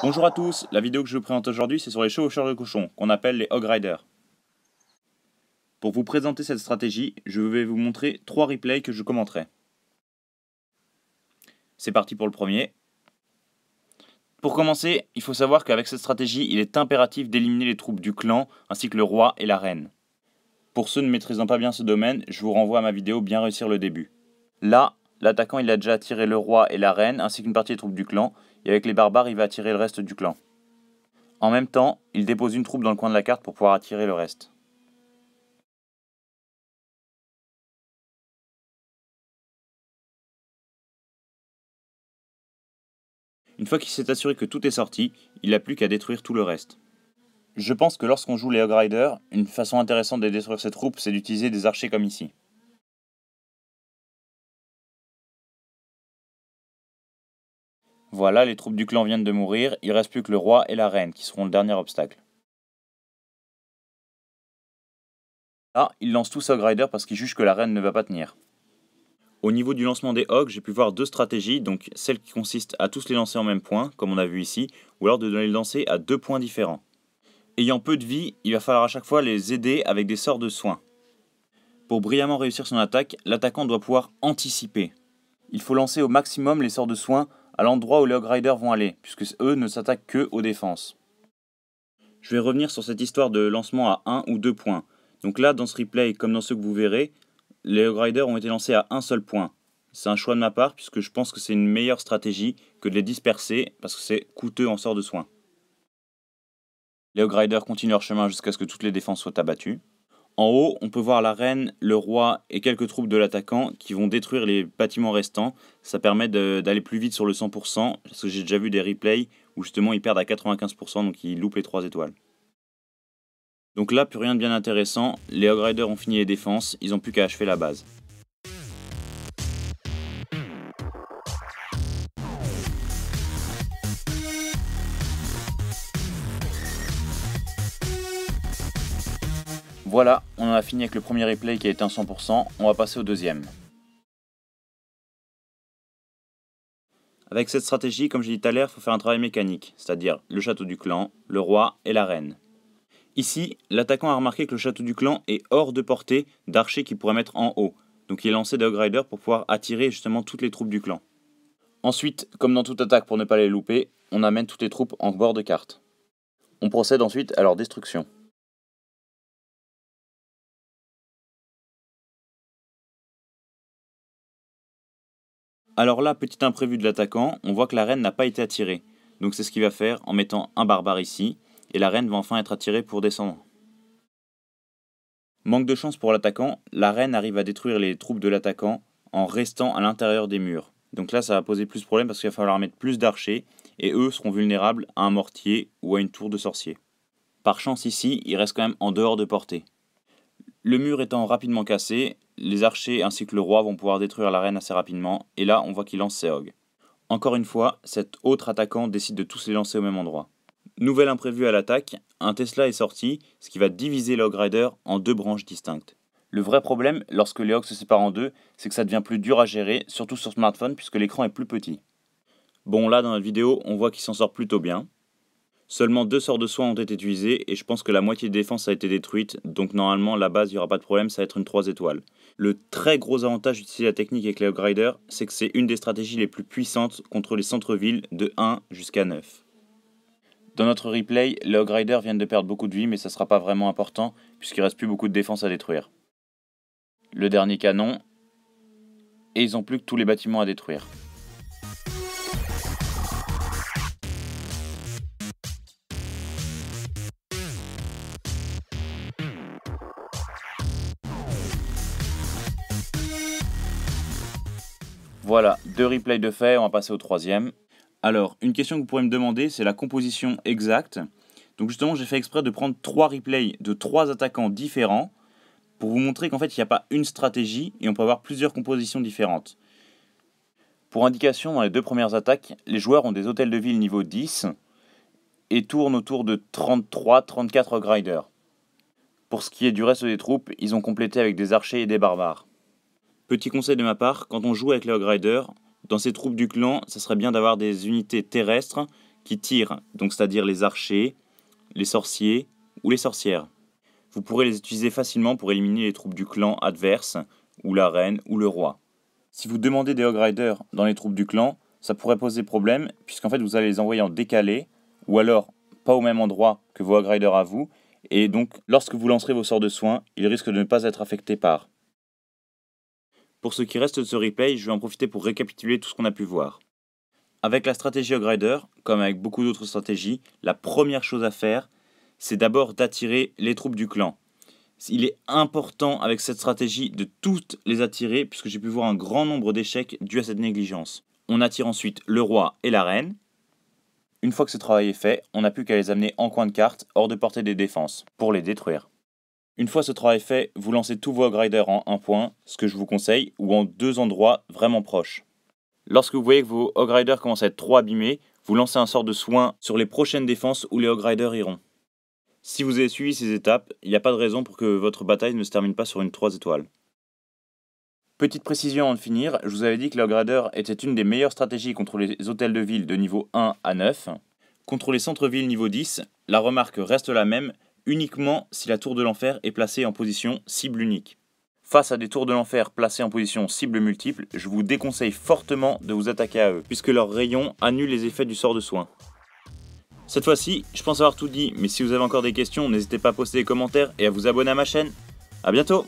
Bonjour à tous, la vidéo que je vous présente aujourd'hui c'est sur les chevaucheurs de cochons, qu'on appelle les Hog Riders. Pour vous présenter cette stratégie, je vais vous montrer 3 replays que je commenterai. C'est parti pour le premier. Pour commencer, il faut savoir qu'avec cette stratégie, il est impératif d'éliminer les troupes du clan, ainsi que le roi et la reine. Pour ceux ne maîtrisant pas bien ce domaine, je vous renvoie à ma vidéo Bien réussir le début. Là, l'attaquant il a déjà attiré le roi et la reine, ainsi qu'une partie des troupes du clan, et avec les barbares il va attirer le reste du clan. En même temps, il dépose une troupe dans le coin de la carte pour pouvoir attirer le reste. Une fois qu'il s'est assuré que tout est sorti, il n'a plus qu'à détruire tout le reste. Je pense que lorsqu'on joue les Hog Riders, une façon intéressante de détruire ces troupes, c'est d'utiliser des archers comme ici. Voilà, les troupes du clan viennent de mourir, il ne reste plus que le roi et la reine qui seront le dernier obstacle. Là, ils lancent tous Hog Riders parce qu'ils jugent que la reine ne va pas tenir. Au niveau du lancement des Hogs, j'ai pu voir deux stratégies, donc celle qui consiste à tous les lancer en même point, comme on a vu ici, ou alors de les lancer à 2 points différents. Ayant peu de vie, il va falloir à chaque fois les aider avec des sorts de soins. Pour brillamment réussir son attaque, l'attaquant doit pouvoir anticiper. Il faut lancer au maximum les sorts de soins à l'endroit où les Hog Riders vont aller, puisque eux ne s'attaquent que aux défenses. Je vais revenir sur cette histoire de lancement à 1 ou 2 points. Donc là, dans ce replay, comme dans ceux que vous verrez, les Hog Riders ont été lancés à un seul point. C'est un choix de ma part, puisque je pense que c'est une meilleure stratégie que de les disperser, parce que c'est coûteux en sorts de soins. Les Hog Riders continuent leur chemin jusqu'à ce que toutes les défenses soient abattues. En haut, on peut voir la reine, le roi et quelques troupes de l'attaquant qui vont détruire les bâtiments restants. Ça permet d'aller plus vite sur le 100%, parce que j'ai déjà vu des replays où justement ils perdent à 95%, donc ils loupent les 3 étoiles. Donc là, plus rien de bien intéressant, les Hog Riders ont fini les défenses, ils n'ont plus qu'à achever la base. Voilà, on en a fini avec le premier replay qui a été un 100%, on va passer au deuxième. Avec cette stratégie, comme j'ai dit tout à l'heure, il faut faire un travail mécanique, c'est-à-dire le château du clan, le roi et la reine. Ici, l'attaquant a remarqué que le château du clan est hors de portée d'archers qu'il pourrait mettre en haut, donc il a lancé des Hog Riders pour pouvoir attirer justement toutes les troupes du clan. Ensuite, comme dans toute attaque pour ne pas les louper, on amène toutes les troupes en bord de carte. On procède ensuite à leur destruction. Alors là, petit imprévu de l'attaquant, on voit que la reine n'a pas été attirée. Donc c'est ce qu'il va faire en mettant un barbare ici, et la reine va enfin être attirée pour descendre. Manque de chance pour l'attaquant, la reine arrive à détruire les troupes de l'attaquant en restant à l'intérieur des murs. Donc là ça va poser plus de problèmes parce qu'il va falloir mettre plus d'archers, et eux seront vulnérables à un mortier ou à une tour de sorcier. Par chance ici, il reste quand même en dehors de portée. Le mur étant rapidement cassé, les archers ainsi que le roi vont pouvoir détruire la reine assez rapidement, et là on voit qu'il lance ses hogs. Encore une fois, cet autre attaquant décide de tous les lancer au même endroit. Nouvel imprévu à l'attaque, un Tesla est sorti, ce qui va diviser les Hog Riders en 2 branches distinctes. Le vrai problème, lorsque les Hogs se séparent en deux, c'est que ça devient plus dur à gérer, surtout sur smartphone puisque l'écran est plus petit. Bon là dans notre vidéo, on voit qu'il s'en sort plutôt bien. Seulement 2 sorts de soins ont été utilisés et je pense que la moitié des défenses a été détruite, donc normalement la base il n'y aura pas de problème, ça va être une 3 étoiles. Le très gros avantage d'utiliser la technique avec les Hog Riders, c'est que c'est une des stratégies les plus puissantes contre les centres-villes de 1 jusqu'à 9. Dans notre replay, les Hog Riders viennent de perdre beaucoup de vie mais ça sera pas vraiment important puisqu'il reste plus beaucoup de défenses à détruire. Le dernier canon, et ils ont plus que tous les bâtiments à détruire. Voilà, 2 replays de fait, on va passer au troisième. Alors, une question que vous pourrez me demander, c'est la composition exacte. Donc justement, j'ai fait exprès de prendre 3 replays de 3 attaquants différents pour vous montrer qu'en fait, il n'y a pas une stratégie et on peut avoir plusieurs compositions différentes. Pour indication, dans les 2 premières attaques, les joueurs ont des hôtels de ville niveau 10 et tournent autour de 33-34 Hog Riders. Pour ce qui est du reste des troupes, ils ont complété avec des archers et des barbares. Petit conseil de ma part, quand on joue avec les Hog Riders, dans ces troupes du clan, ça serait bien d'avoir des unités terrestres qui tirent, donc c'est-à-dire les archers, les sorciers ou les sorcières. Vous pourrez les utiliser facilement pour éliminer les troupes du clan adverse, ou la reine ou le roi. Si vous demandez des Hog Riders dans les troupes du clan, ça pourrait poser problème, puisqu'en fait vous allez les envoyer en décalé, ou alors pas au même endroit que vos Hog Riders à vous, et donc lorsque vous lancerez vos sorts de soins, ils risquent de ne pas être affectés par. Pour ce qui reste de ce replay, je vais en profiter pour récapituler tout ce qu'on a pu voir. Avec la stratégie Hog Rider, comme avec beaucoup d'autres stratégies, la première chose à faire, c'est d'abord d'attirer les troupes du clan. Il est important avec cette stratégie de toutes les attirer, puisque j'ai pu voir un grand nombre d'échecs dus à cette négligence. On attire ensuite le roi et la reine. Une fois que ce travail est fait, on n'a plus qu'à les amener en coin de carte, hors de portée des défenses, pour les détruire. Une fois ce travail fait, vous lancez tous vos Hog Riders en un point, ce que je vous conseille, ou en 2 endroits vraiment proches. Lorsque vous voyez que vos Hog Riders commencent à être trop abîmés, vous lancez un sort de soin sur les prochaines défenses où les Hog Riders iront. Si vous avez suivi ces étapes, il n'y a pas de raison pour que votre bataille ne se termine pas sur une 3 étoiles. Petite précision avant de finir, je vous avais dit que le Hog Rider était une des meilleures stratégies contre les hôtels de ville de niveau 1 à 9. Contre les centres-villes niveau 10, la remarque reste la même, uniquement si la tour de l'enfer est placée en position cible unique. Face à des tours de l'enfer placées en position cible multiple, je vous déconseille fortement de vous attaquer à eux, puisque leurs rayons annulent les effets du sort de soin. Cette fois-ci, je pense avoir tout dit, mais si vous avez encore des questions, n'hésitez pas à poster des commentaires et à vous abonner à ma chaîne. A bientôt!